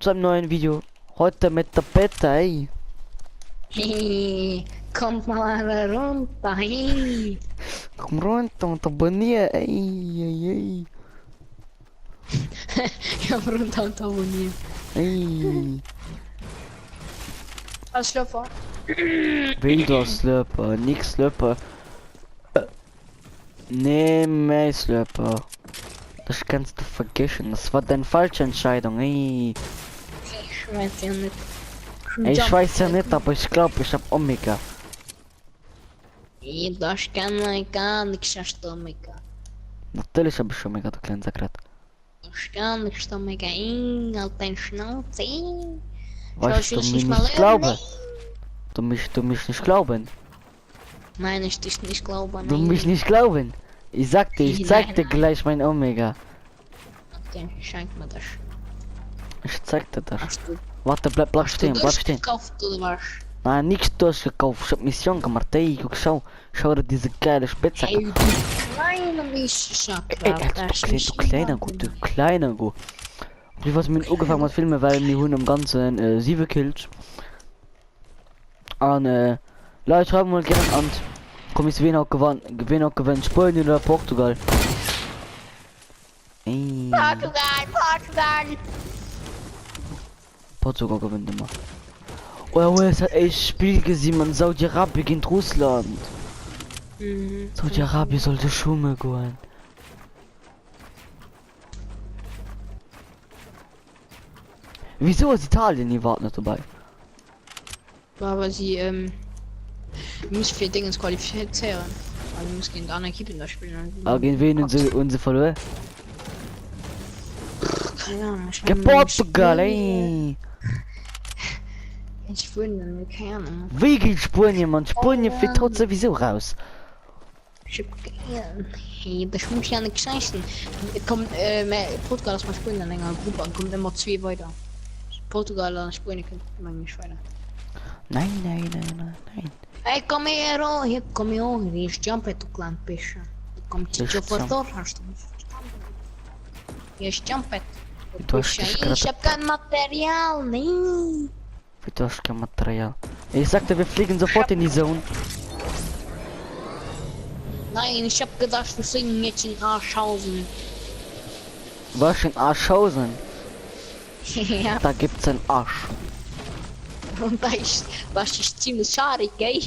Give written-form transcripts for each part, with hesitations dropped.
zu einem neuen Video. Heute mit der Beta, ey. Hey, kommt mal alle runter, hey. Komm runter und abonnier, ey. Ich hab runter und abonniert. Ey. Als Schlöpfer. Wilder Slurper, nix Slurper. Nee, mehr Slurper. Das kannst du vergessen. Das war deine falsche Entscheidung, ey. Ich weiß ja nicht. Ich weiß ja nicht, aber ich glaube, ich hab Omega. Ey, das kann gar nichts, hast du Omega. Natürlich habe ich Omega, du kleiner Sakrat. Das kann nichts, Omega. Ey, halt dein Schnauze, ey. Weißt du, ich mir mal nicht glauben? Du mich nicht glauben? Nein, ich dich nicht glauben. Du mich nicht glauben? Ich sag dir, ich zeig dir gleich mein Omega. Okay, schenk mir das. Ich zeig dir das. Hast du, Warte, bleib stehen, bleib stehen. gekauft oder was? Nein, nichts durchgekauft. Ich hab Mission gemacht. Ey, guck, schau dir diese geile Spitzhacke. Hey, du kleine Mistschakra. Ey, du kleiner Go. Ich was mit angefangen mit Filmen, weil wir haben im Ganzen 7 Kills. Und Leute schreiben mal gerne an. Komm ich wen auch gewonnen, Spanien oder Portugal. Ey. Portugal gewinnt immer. Oh, es hat echt Spiel gesehen, man. Saudi-Arabien gegen Russland. Saudi-Arabien sollte Schumme gehen. Wieso ist Italien nie warten dabei? Aber sie nicht für Dinge qualifizieren. Also muss gegen andere Equipen da spielen. Aber gegen wen unsere verloren? Keine Ahnung. Gegen Portugal, ey. Ich wundere keine Ahnung. Wie geht Spanien, man? Spanien fliegt heute sowieso raus. Ich hab gern. Hey, das muss ja nicht scheißen. Kommt, Portugal ist mal Spanien in einer Gruppe und kommt immer 2 weiter. Portugal und Spanien kommt immer nicht weiter. Nein. Hey, komm her, oh, hier komm hier hoch. Hier ist Jumpet, du kleiner Pischer. Kommt Hier ist hier vor Tor, hast du nicht verstanden? Hier ist Jumpet. Du hast dich gerade... Ich hab kein Material, nee. Du hast kein Material. Ich sagte, wir fliegen sofort in die Zone. Nein, ich hab gedacht, wir singen jetzt in Arschhausen. Was in Arschhausen? Ja, Da gibt's einen Arsch. und das ist ziemlich schade, gell?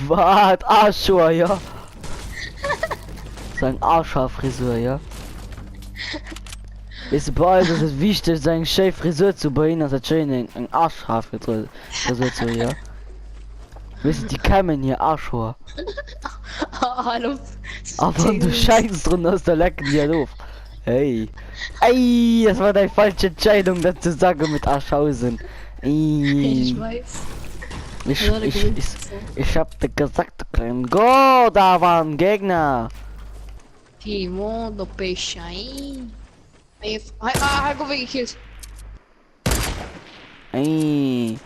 Was? Arschur, ja? Sein Arschhaarfrisur, ja? Ist bei uns ist es wichtig, seinen Chef Frisur zu bringen, als er schön ein Arschhaarfrisur zu, ja? Wisst ihr, die kämen hier Arschhaar. Hallo. Aber du scheinst drin aus der Lecken hier doof. Hey. Ey, das war deine falsche Entscheidung, das zu sagen mit Arschhausen. Ich Ey. weiß. Ich hab dir gesagt, du kleinen Go, da war ein Gegner. Timo, do peixe aí. Go weggekillt. Ey.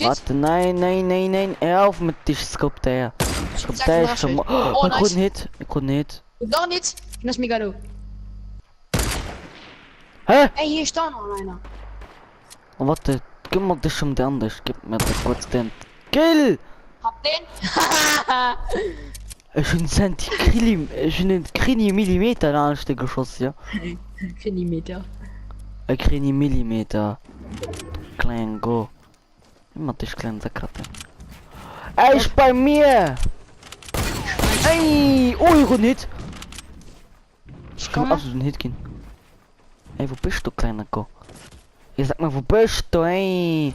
Warte, nein. Hör auf mit dich, Scope her. Scope der ist schon mal. Oh, ich konnte nicht. Doch nicht. Das ist mega do. Hä? Ey, hier ist da noch einer. Oh, warte, gib mir das schon der andere. Gib mir das kurz den. Kill! Hab den. Ich bin ein Krini Millimeter da an der geschossen, ja. Zentimeter. Ein Krini Millimeter. Klein Go. Immer dich klein Sakrate. Ey, ist bei mir! Ey! Oh, ich nicht! Ich kann absolut nicht gehen. Ey, wo bist du, kleiner Go? Ich sag mal, wo bist du, ey?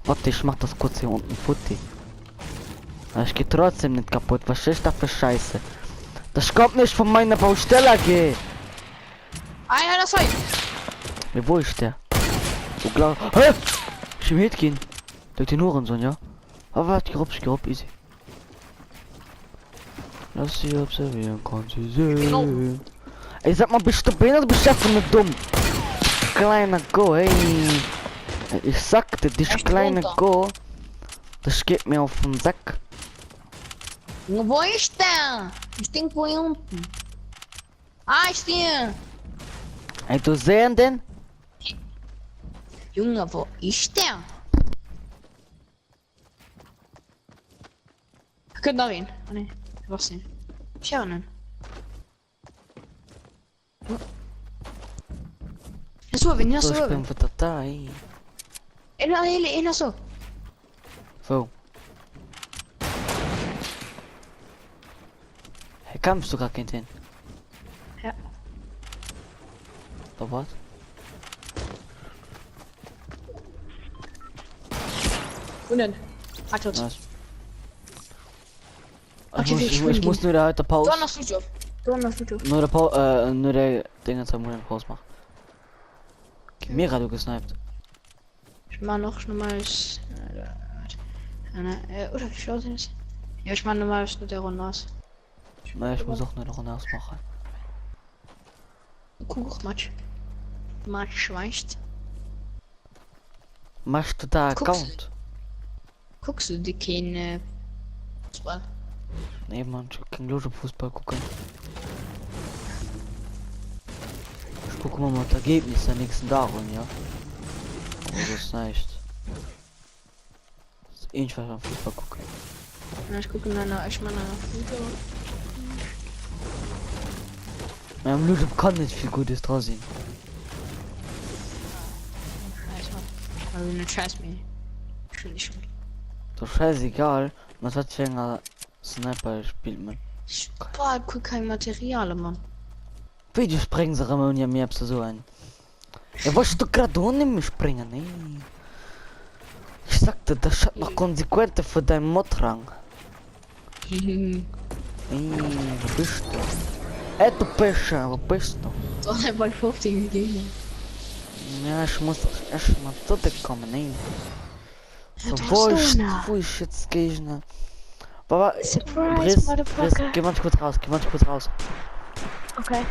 Warte, ich mach das kurz hier unten, Futti. Ich geh trotzdem nicht kaputt, was ist das für Scheiße? Das kommt nicht von meiner Baustelle, geh! Einer das heißt. Wo ist der? So klar. Hä? Ich will mitgehen. Durch den Hurensohn, ja? Aber warte, ich geh easy. Lass sie observieren, kann sie sehen. Ey, sag mal, bist du behindert oder bist du einfach nur dumm? Kleiner Go, hey. Ich sagte, dich kleine Go. Das geht mir auf den Sack. Wo ist der? Ich denk wo hier unten. Ah, ich stehe. Ey, du sehen den? Junge, wo ist der? Wir können da rein. Oh ne, was denn? Schauen. So, wenn ihr So, so. ich bin wieder da, ey. In so. Wo? Hey, kommst du gar nicht hin? Ja. Da was? Und dann. Hat tot. Was? Okay, Ich muss nur der Pause. Du hast noch Video. Nur der Pause, nur der Dinge zum Monat Pause machen. Mir gerade gesniped. Ich mach noch normales. Oder wie schaut das? Ja, ich mach normales nur der Runde aus. Na, ich muss auch nur noch ausmachen. Guck, Matsch. Matsch schweißt. Machst du da Guck's. Account? Guckst du die keine Fußball? Nee, man, ich kann nur Fußball gucken. Ich gucke mal das Ergebnis der nächsten Tage, ja. Aber das ist nicht. Das ist ähnlich, was am Fußball gucken. Ja, ich gucke nach ich meine Video. Ja, am Blut kann nicht viel Gutes draus sehen. Scheiße. Also eine Scheiß mir. Schon. Doch scheißegal, was hat für ein Sniper spielt man. Boah, guck kein Material, Mann. Video springen sie immer und ja mir so ein. Ja, was du gerade ohne mich springen, ey. Ich sagte, das hat noch Konsequenzen für deinen Modrang. Ey, wo bist du? Ey, du Pescher, wo bist du? Doch bei 15 gegeben. Ja, ich muss erst mal zu dir kommen, ey. So, du wo hast ist, Dona. wo ist jetzt Gegner? Baba, Surprise, motherfucker. geh mal kurz raus, geh mal kurz raus. Okay.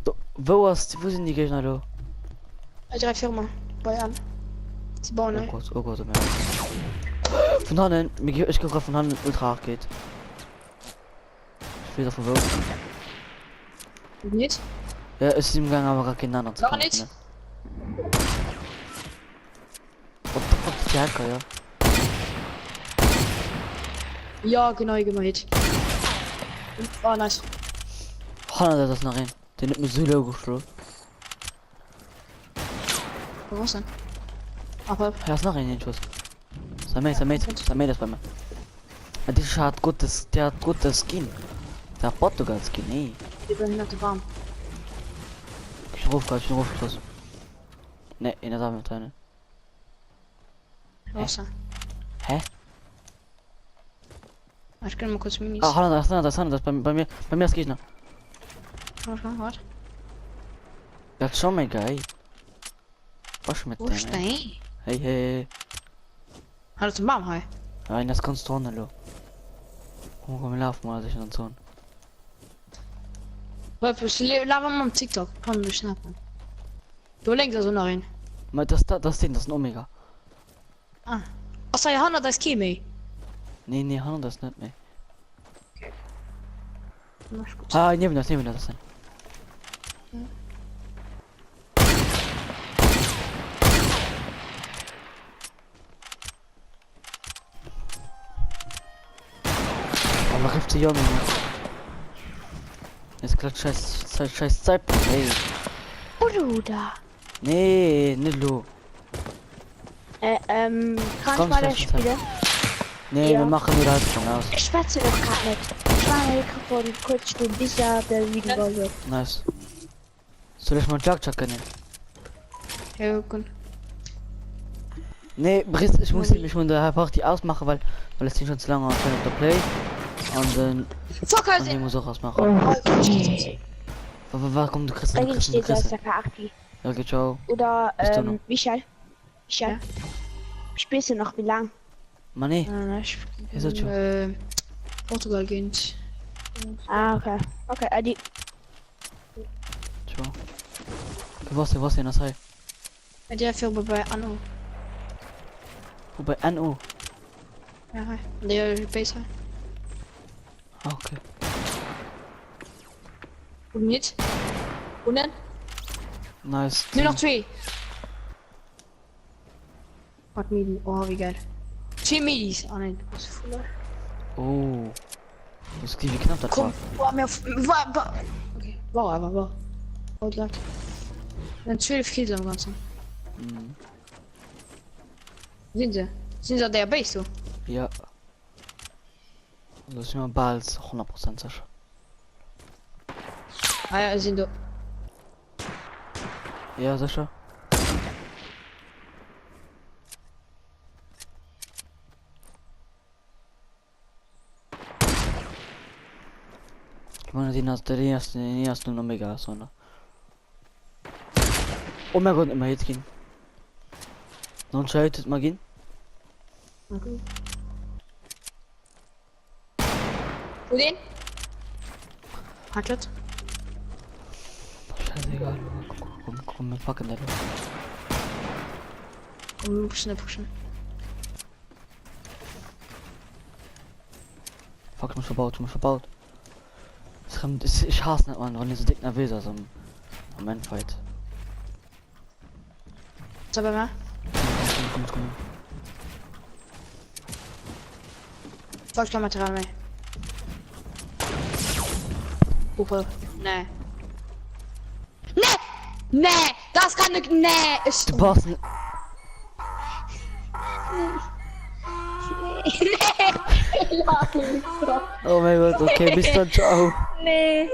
Du, wo sind die Gegner, du? 3 Firma. Bei an. Sie bauen, ne? Oh Gott, oh Gott. Von Hannen, ich gucke von Hannen ultra geht. Ich will davon wo. Nicht? Ja, es ist im Gang, aber gar kein anderer zu Gar kommen, nicht. ne? What the Hacker, ja. Ja, genau, gemeint. Oh, nice. Hannen, der das nach rein. Den hat mir so low geschlagen. Was denn? Aber. Ja, ist nach rein, den Schuss. Sein Mate ist bei mir. Ja, der hat gutes Skin. Der hat Portugal Skin, ey. Die behinderte Warm. Ich ruf Schuss. Ne, in der Damenteile. Was denn? Hä? Ich kann mal kurz Minis. Ah, Hannen, das bei mir ist Gegner. Warte. Das ist schon mega, ey. Was mit Wo dem, ist der? ey? Hey. Hat er zum Baum, hey? Nein, das kannst du auch nicht, lo. Komm, lauf mal, sich so. Lava mal am TikTok. Komm, du schnappen. Du lenkst also noch hin. Das ist ein Omega. Ah. Achso, ja, Hanna, das ist Kimi. Nee, Hannen, das nicht mehr. Mach gut. Ah, nehmen das sein. Aber rift sich auch nicht. Ist gerade scheiß Zeitpunkt, ey. Bruder. Nee, nicht lo. Kann Komm, ich mal schlecht das spielen? Nee, Ja. wir machen nur das von aus. Ich schwätze doch gerade nicht. Ich war ein Mikrofon kurz stehen, bis er der Video wird. Nice. Soll ich mal Jack können? Ja, gut. Nee, Briss, ich muss da einfach die ausmachen, weil es sind schon zu lange auf der Play. Und dann Fuck, Also, ich muss auch ausmachen. Oh, Warum du kriegst eigentlich steht da der K8. Okay, ciao. Oder, Bist du noch? Michael. Ja? Spielst du noch wie lang? Mann, nee. Ich Ist das schon? Portugal gehend. Ah, okay. Okay, Adi. Ciao. Okay, was denn das heißt? Der Firma bei Anno. Wobei NO. Ja, hi. Der Base. Ah, okay. Und nicht? Und dann? Nice. Nu nog 2. Wat midi? Oh, wie geil. 2 midis. Oh nein, du bist voller. Oh. Das geht wie knapp das Komm, war. boah, mir auf. Okay, war aber, war. Haut lag. Dann 12 Kills am Ganzen. Mhm. Sind sie? Sind sie der Base, so? Ja. Das ist mir bald 100% sicher. Ah ja, sind da. Ja, sicher. Ich meine, die erste noch mega Sonne. Oh mein Gott, immer jetzt gehen. Dann schaltet mal gehen. Okay. Wo den? Hatlet? Scheißegal. Komm, wir packen das. Komm, pushen, pushen. Fuck, ich mich verbaut. Ich hasse nicht, man, wenn ich so dick nervös ist am Endfight. Was aber mal? Komm. Brauch ich kein Material mehr. Hupe. Nee. Nee! Nee! Das kann nicht. Nee! Ich. Du brauchst nicht. Nee! Oh mein Gott, okay, bis dann, ciao. Nee!